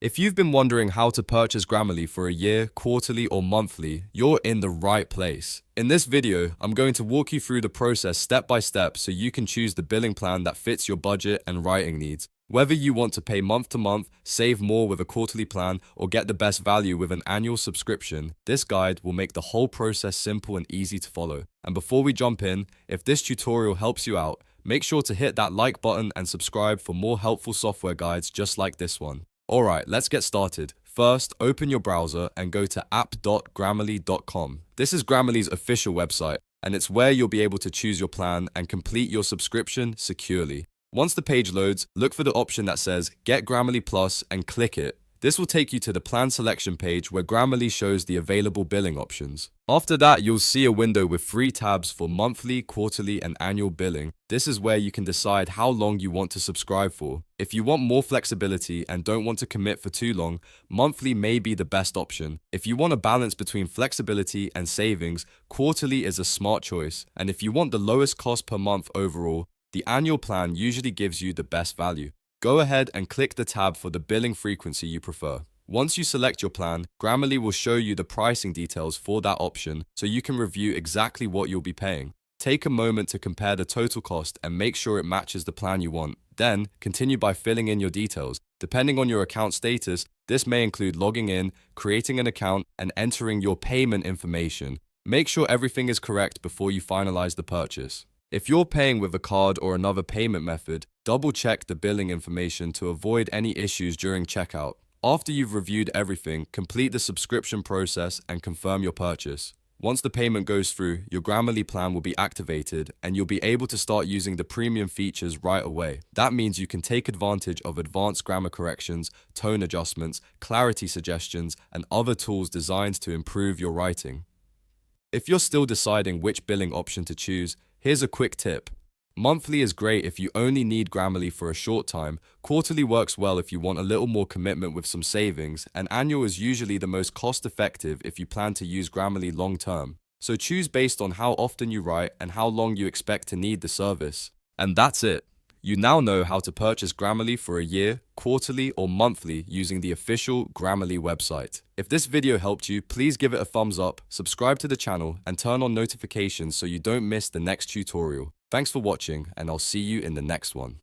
If you've been wondering how to purchase Grammarly for a year, quarterly, or monthly, you're in the right place. In this video, I'm going to walk you through the process step by step so you can choose the billing plan that fits your budget and writing needs. Whether you want to pay month to month, save more with a quarterly plan, or get the best value with an annual subscription, this guide will make the whole process simple and easy to follow. And before we jump in, if this tutorial helps you out, make sure to hit that like button and subscribe for more helpful software guides just like this one. Alright, let's get started. First, open your browser and go to app.grammarly.com. This is Grammarly's official website, and it's where you'll be able to choose your plan and complete your subscription securely. Once the page loads, look for the option that says Get Grammarly Plus and click it. This will take you to the plan selection page where Grammarly shows the available billing options. After that, you'll see a window with 3 tabs for monthly, quarterly, and annual billing. This is where you can decide how long you want to subscribe for. If you want more flexibility and don't want to commit for too long, monthly may be the best option. If you want a balance between flexibility and savings, quarterly is a smart choice. And if you want the lowest cost per month overall, the annual plan usually gives you the best value. Go ahead and click the tab for the billing frequency you prefer. Once you select your plan, Grammarly will show you the pricing details for that option so you can review exactly what you'll be paying. Take a moment to compare the total cost and make sure it matches the plan you want. Then, continue by filling in your details. Depending on your account status, this may include logging in, creating an account, and entering your payment information. Make sure everything is correct before you finalize the purchase. If you're paying with a card or another payment method, double-check the billing information to avoid any issues during checkout. After you've reviewed everything, complete the subscription process and confirm your purchase. Once the payment goes through, your Grammarly plan will be activated and you'll be able to start using the premium features right away. That means you can take advantage of advanced grammar corrections, tone adjustments, clarity suggestions, and other tools designed to improve your writing. If you're still deciding which billing option to choose, here's a quick tip. Monthly is great if you only need Grammarly for a short time, quarterly works well if you want a little more commitment with some savings, and annual is usually the most cost-effective if you plan to use Grammarly long-term. So choose based on how often you write and how long you expect to need the service. And that's it. You now know how to purchase Grammarly for a year, quarterly, or monthly using the official Grammarly website. If this video helped you, please give it a thumbs up, subscribe to the channel, and turn on notifications so you don't miss the next tutorial. Thanks for watching, and I'll see you in the next one.